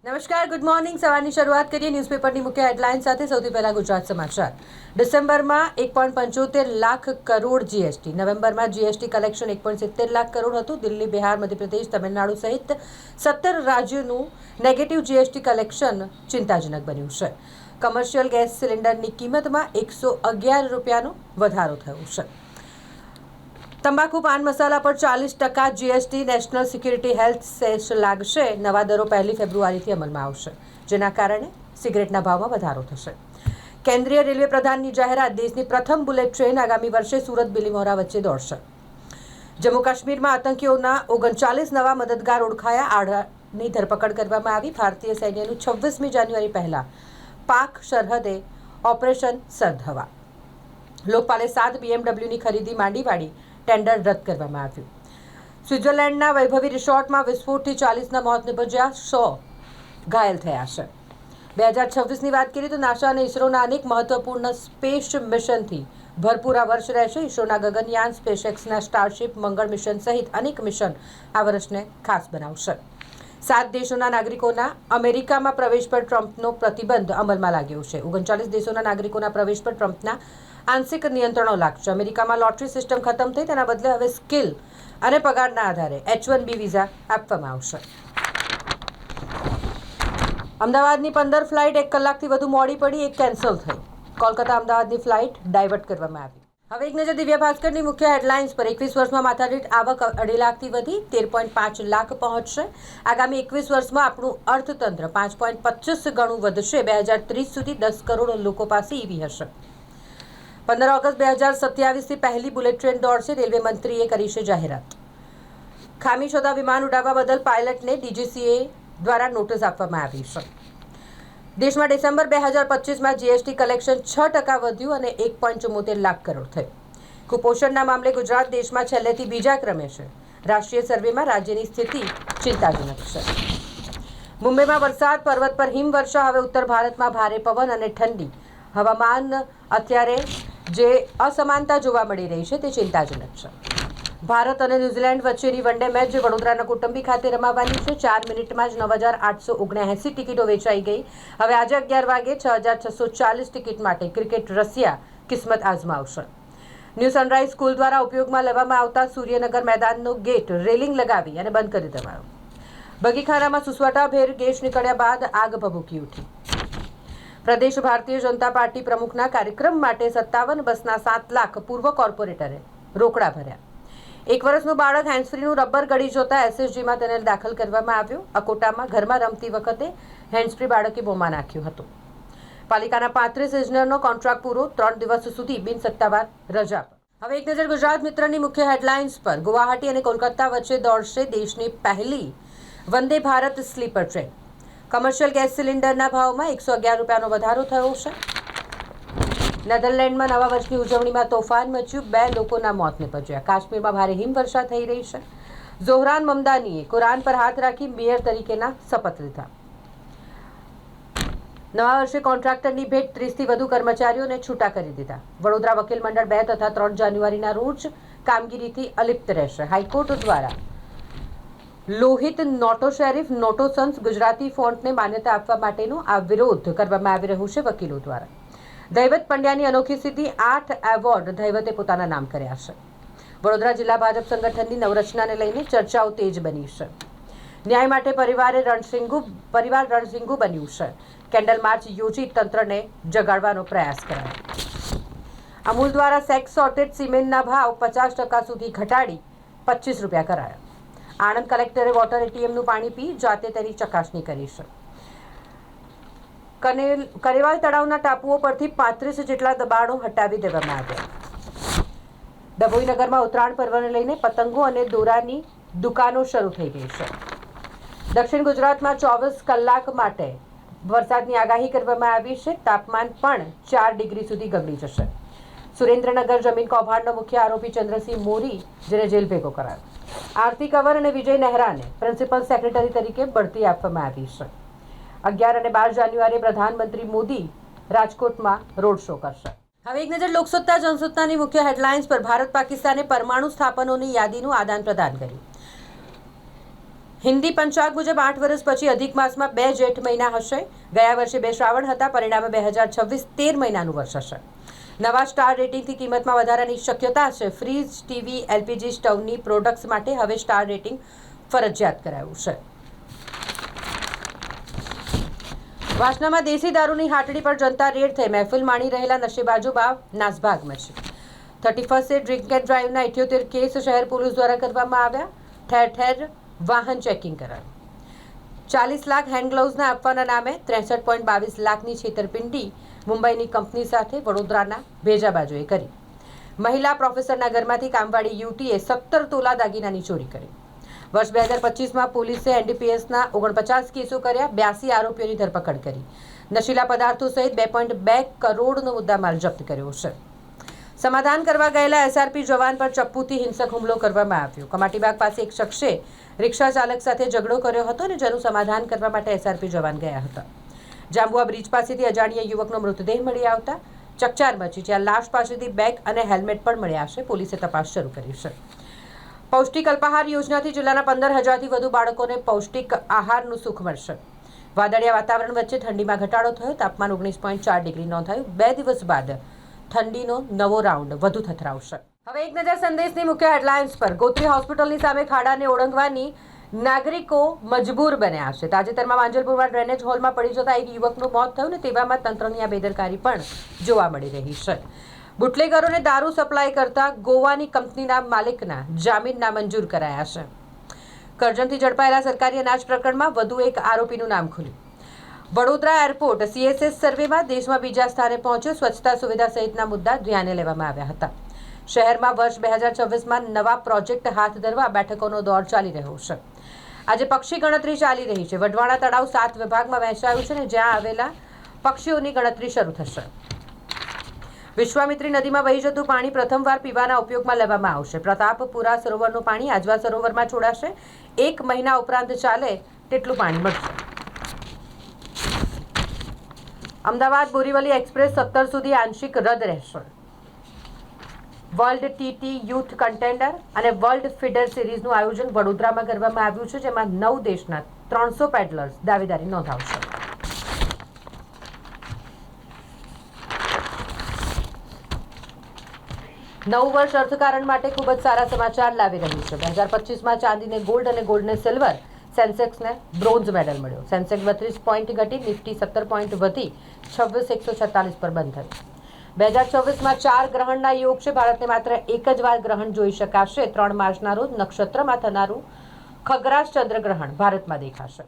નમસ્કાર, good morning. સવારની શરૂઆત કરીએ ન્યૂઝપેપરની મુખ્ય હેડલાઇન સાથે. સૌથી પહેલા ગુજરાત સમાચાર. ડિસેમ્બરમાં 1.75 લાખ કરોડ જીએસટી. નવેમ્બરમાં જીએસટી કલેક્શન 1.70 લાખ કરોડ હતું. દિલ્હી, બિહાર, મધ્યપ્રદેશ, તમિલનાડુ સહિત 17 રાજ્યોનું નેગેટિવ જીએસટી કલેક્શન ચિંતાજનક બન્યું છે. કમર્શિયલ ગેસ સિલિન્ડરની કિંમતમાં 111 રૂપિયાનો વધારો થયો છે. તંબાકુ પાન મસાલા પર 40% GST. National security health cess લાગશે. નવા દરો 1 ફેબ્રુઆરીથી અમલમાં આવશે, જેના કારણે સિગરેટના ભાવમાં વધારો થશે. કેન્દ્રીય રેલવે પ્રધાનની જાહેરાત. દેશની પ્રથમ બુલેટ ટ્રેન આગામી વર્ષે સુરત બિલીમોરા વચ્ચે દોડશે. જમ્મુ કાશ્મીરમાં આતંકીઓના 39 નવા મદદગાર ઓળખાયા. 8ની ધરપકડ કરવામાં આવી. ભારતીય સૈન્યનું 26મી જાન્યુઆરી પહેલા પાક સરહદે ઓપરેશન સરધવા. લોકપાલે 7 BMWની ખરીદી માંડી વાળી ટેન્ડર રદ કરવામાં આવ્યું. સ્વિટ્ઝરલેન્ડના વૈભવી રિસોર્ટમાં વિસ્ફોટથી 40ના મોત નિપજ્યા, 100 ઘાયલ થયા છે. 2026ની વાત કરીએ તો નાસા અને ઇસરોના અનેક મહત્વપૂર્ણ સ્પેસ મિશનથી ભરપૂર આ વર્ષ રહેશે. ઇસરોના ગગનયાન, સ્પેસએક્સના સ્ટારશિપ, મંગળ મિશન સહિત અનેક મિશન આ વર્ષને ખાસ બનાવશે. 7 દેશોના નાગરિકોના અમેરિકામાં પ્રવેશ પર ટ્રમ્પનો પ્રતિબંધ અમલમાં લાગ્યો છે. 39 દેશોના નાગરિકોના પ્રવેશ પર ટ્રમ્પના આંશિક નિયંત્રણો લાગશે. અમેરિકામાં લોટરી સિસ્ટમ ખતમ થઈ, તેના બદલે હવે સ્કિલ અને પગારના આધારે H-1B વિઝા આપવામાં આવશે. અમદાવાદની 15 ફ્લાઇટ 1 કલાકથી વધુ મોડી પડી, 1 કેન્સલ થઈ. કોલકાતા અમદાવાદની ફ્લાઇટ ડાયવર્ટ કરવામાં આવી. હવે એક નજર દિવ્ય ભાસ્કરની મુખ્ય હેડલાઇન્સ પર. 21 વર્ષમાં માથાદીઠ આવક 2.5 લાખથી વધી 13.5 લાખ પહોંચશે. આગામી 21 વર્ષમાં આપણું અર્થતંત્ર 5.25 ગણું વધશે. 2030 સુધી 10 કરોડ લોકો પાસે ઈવી હશે. 15 ઓગસ્ટ 2027થી પહેલી બુલેટ ટ્રેન દોડશે. રેલવે મંત્રીએ કરી છે જાહેરાત. ખામી શોધા વિમાન ઉડાવવા બદલ પાયલટને DGCA દ્વારા નોટિસ આપવામાં આવી છે. દેશમાં ડિસેમ્બર 2025માં જીએસટી કલેક્શન 6% વધ્યું અને 1.74 લાખ કરોડ થયું. કુપોષણના મામલે ગુજરાત દેશમાં છેલ્લેથી બીજા ક્રમે છે. રાષ્ટ્રીય સર્વેમાં રાજ્યની સ્થિતિ ચિંતાજનક છે. મુંબઈમાં વરસાદ, પર્વત પર હિમવર્ષા. હવે ઉત્તર ભારતમાં ભારે પવન અને ઠંડી. હવામાન અત્યારે જે અસમાનતા જોવા મળી રહી છે તે ચિંતાજનક છે. ભારત અને ન્યૂઝીલેન્ડ વચ્ચેની વનડે મેચ જે વડોદરાના કુટુંબી ખાતે રમાવાની છે. 4 મિનિટમાં જ 9,879 ટિકિટો વેચાઈ ગઈ. હવે આજે 11 વાગે 6,640 ટિકિટ માટે ક્રિકેટ રસિયા કિસ્મત આઝમાવશે. ન્યૂ સનરાઇઝ સ્કૂલ દ્વારા ઉપયોગમાં લેવામાં આવતા સૂર્યનગર મેદાનનો ગેટ રેલિંગ લગાવી અને બંધ કરી દેવાયો. બગીખાનામાં સુસવાટાભેર ગેસ નીકળ્યા બાદ આગ ભભૂકી ઉઠી. પ્રદેશ ભારતીય જનતા પાર્ટી પ્રમુખના કાર્યક્રમ માટે 57 બસના 7 લાખ પૂર્વ કોર્પોરેટરે રોકડા ભર્યા. 1 વર્ષનું બાળક હેન્ડ્સફ્રીનું રબર ગળી જોતા SSGમાં તેને દાખલ કરવામાં આવ્યો. અકોટામાં ઘરમાં રમતી વખતે હેન્ડ્સફ્રી બાળકે બોમા નાખ્યું હતું. પાલિકાના 35 ઇજનેરનો કોન્ટ્રાક્ટ પૂરો. 3 દિવસ સુધી બિનસત્તાવાર રજા પર. હવે એક નજર ગુજરાત મિત્રની મુખ્ય હેડલાઇન્સ પર. ગુવાહાટી અને કોલકાતા વચ્ચે દોડશે દેશની પહેલી Vande Bharat sleeper train. Commercial gas સિલિન્ડરના ભાવમાં 111 રૂપિયાનો વધારો થયો છે. નેધરલેન્ડમાં નવા વર્ષની ઉજવણીમાં તોફાન મચ્યું. 2 લોકોના મોત નિપજ્યા. કાશ્મીરમાં ભારે હિમવર્ષા થઈ રહી છે. ઝોહરાન મમદાનીએ કુરાન પર હાથ રાખી મેયર તરીકેના શપથ લીધા. નવા વર્ષે કોન્ટ્રાક્ટરની ભેટ. 30થી વધુ કર્મચારીઓને છૂટા કરી દીધા. વડોદરા વકીલ મંડળ 2 તથા 3 જાન્યુઆરીના રોજ કામગીરીથી અલિપ્ત રહેશે. હાઈકોર્ટ દ્વારા લોહિત નોટો શેરીફ નોટો સન્સ ગુજરાતી ફોન્ટને માન્યતા આપવા માટેનો આ વિરોધ કરવામાં આવી રહ્યો છે વકીલો દ્વારા. દૈવત પંડ્યાની અનોખી સિદ્ધિ. 8 એવોર્ડ દૈવતે પોતાના નામ કર્યા છે. વડોદરા જિલ્લા ભાજપ સંગઠનની નવરચનાને લઈને ચર્ચાઓ તેજ બની છે. ન્યાય માટે પરિવાર રણસિંગુ બન્યું છે. કેન્ડલ માર્ચ યોજી તંત્રને જગાડવાનો પ્રયાસ કરાયો. અમૂલ દ્વારા સેક્સ સોર્ટેડ સિમેન્ટના ભાવ 50% સુધી ઘટાડી 25 રૂપિયા કરાયા. આણંદ કલેક્ટરે વોટર ATMનું પાણી પી જાતે તેની ચકાસણી કરી છે. કરેવાલ તળાવના ટાપુઓ પરથી 35 જેટલા દબાણો હટાવી દેવામાં આવ્યા. ડભોઈ નગરમાં ઉત્તરાયણ પર્વને લઈને પતંગો અને દોરાની દુકાનો શરૂ થઈ ગઈ છે. દક્ષિણ ગુજરાતમાં 24 કલાક માટે વરસાદની આગાહી કરવામાં આવી છે. તાપમાન પણ 4 ડિગ્રી સુધી ગગડી જશે. સુરેન્દ્રનગર જમીન કૌભાંડનો મુખ્ય આરોપી ચંદ્રસિંહ મોરી, જેને જેલ ભેગો કરાયો. આરતી કંવર અને વિજય નહેરાને પ્રિન્સિપલ સેક્રેટરી તરીકે બઢતી આપવામાં આવી છે. 11 અને 12 જાન્યુઆરીએ પ્રધાનમંત્રી મોદી રાજકોટમાં રોડ શો કરશે. હવે એક નજર લોકસત્તા જનસત્તાની મુખ્ય હેડલાઇન્સ પર. ભારત પાકિસ્તાને પરમાણુ સ્થાપનોની યાદીનું આદાન પ્રદાન કર્યું. હિન્દી પંચાગ મુજબ 8 વર્ષ પછી અધિક માસમાં 2 જેઠ મહિના હશે. ગયા વર્ષે 2 શ્રાવણ હતા. પરિણામે 2026 13 મહિનાનું વર્ષ હશે. નવા સ્ટાર રેટિંગથી કિંમતમાં વધારાની શક્યતા છે. ફ્રીજ, ટીવી, એલપીજી સ્ટવની પ્રોડક્ટ્સ માટે હવે સ્ટાર રેટિંગ ફરજિયાત કરાયું છે. વાસણામાં દેશી દારૂની હાટડી પર જનતા રેડ થઈ. મહેફિલ માણી રહેલા નશેબાજોમાં નાસભાગ મચી. 31st ડ્રિંક એન્ડ ડ્રાઈવના 78 કેસ શહેર પોલીસ દ્વારા કરવામાં આવ્યા. ઠેર ઠેર વાહન ચેકિંગ કરાયું. 40 લાખ હેન્ડ ગ્લોવ્સના આપવાના નામે 63.22 લાખની છેતરપિંડી મુંબઈની કંપની સાથે વડોદરાના ભેજાબાજોએ કરી. મહિલા પ્રોફેસરના ઘરમાંથી કામવાળી યુવતીએ 17 તોલા દાગીનાની ચોરી કરી. વર્ષ 2025માં પોલીસે એનડીપીએસના 49 કેસો કર્યા. 82 આરોપીઓની ધરપકડ કરી. નશીલા પદાર્થો સહિત 2.2 કરોડનો મુદ્દામાલ જપ્ત કર્યો છે. સમાધાન કરવા ગયેલા એસઆરપી જવાન પર ચપ્પુથી હિંસક હુમલો કરવામાં આવ્યો. કમાટીબાગ પાસે એક શખ્સે રિક્ષા ચાલક સાથે ઝઘડો કર્યો હતો અને જેનું સમાધાન કરવા માટે એસઆરપી જવાન ગયા હતા. જાંબુઆ બ્રિજ પાસેથી અજાણ્યા યુવકનો મૃતદેહ મળી આવતા ચકચાર મચી. જ્યાં લાશ પાસેથી બેગ અને હેલ્મેટ પણ મળ્યા છે. પોલીસે તપાસ શરૂ કરી છે. પૌષ્ટિક અલ્પાહાર યોજનાથી જિલ્લાના 15,000થી વધુ બાળકોને પૌષ્ટિક આહારનું સુખ મળશે. વાદળિયા વાતાવરણ વચ્ચે ઠંડીમાં ઘટાડો થયો. તાપમાન 19.4 ડિગ્રી નોંધાયું. 2 દિવસ બાદ ઠંડીનો નવો રાઉન્ડ વધુ થથરાવશે. હવે એક નજર સંદેશની મુખ્ય હેડલાઇન્સ પર. ગોત્રી હોસ્પિટલની સામે ખાડાને ઓળંગવાની નાગરિકો મજબૂર બન્યા છે. તાજેતરમાં માંજલપુરમાં ડ્રેનેજ હોલમાં પડી જતા એક યુવકનું મોત થયું ને તેવામાં તંત્રની આ બેદરકારી પણ જોવા મળી રહી છે. બુટલેગરોને દારૂ સપ્લાય કરતા ગોવાની કંપનીના માલિકના જામીન નામંજૂર કરાયા છે. કરજણથી ઝડપાયેલા સરકારી અનાજ પ્રકરણમાં વધુ એક આરોપીનું નામ ખુલ્યું. વડોદરા એરપોર્ટ સીએસએસ સર્વેમાં દેશમાં બીજા સ્થાને પહોંચ્યો. સ્વચ્છતા સુવિધા સહિતના મુદ્દા ધ્યાને લેવામાં આવ્યા હતા. શહેરમાં વર્ષ 2026માં નવા પ્રોજેક્ટ હાથ ધરવા બેઠકોનો દોર ચાલી રહ્યો છે. આજે પક્ષી ગણતરી ચાલી રહી છે. વઢવાણા તળાવ 7 વિભાગમાં વહેંચાયું છે અને જ્યાં આવેલા પક્ષીઓની ગણતરી શરૂ થશે. વિશ્વામિત્રી નદીમાં વહી જતું પાણી પ્રથમવાર પીવાના ઉપયોગમાં લેવામાં આવશે. પ્રતાપપુરા સરોવરનું પાણી આજવા સરોવરમાં છોડાશે. 1 મહિના ઉપરાંત ચાલે તેટલું પાણી મળશે. અમદાવાદ બોરીવલી એક્સપ્રેસ 17 સુધી આંશિક રદ રહેશે. વર્લ્ડ ટીટી યુથ કન્ટેન્ડર અને વર્લ્ડ ફીડર સિરીઝનું આયોજન વડોદરામાં કરવામાં આવ્યું છે, જેમાં 9 દેશના 300 પેડલર્સ દાવેદારી નોંધાવશે. નવું વર્ષ અર્થકારણ માટે ખૂબ જ સારા સમાચાર લાવી રહ્યું છે. 2025માં ચાંદીને ગોલ્ડ અને ગોલ્ડને સિલ્વર, સેન્સેક્સને બ્રોન્ઝ મેડલ મળ્યો. સેન્સેક્સ 32 પોઈન્ટ ઘટી, નિફ્ટી 17 પોઈન્ટ વધી 26,146 પર બંધ થયું. 2024માં 4 ગ્રહણના યોગ છે. ભારતને માત્ર એક જ વાર ગ્રહણ જોઈ શકાશે. 3 માર્ચના રોજ નક્ષત્રમાં થનારું ખગ્રાસ ચંદ્ર ગ્રહણ ભારતમાં દેખાશે.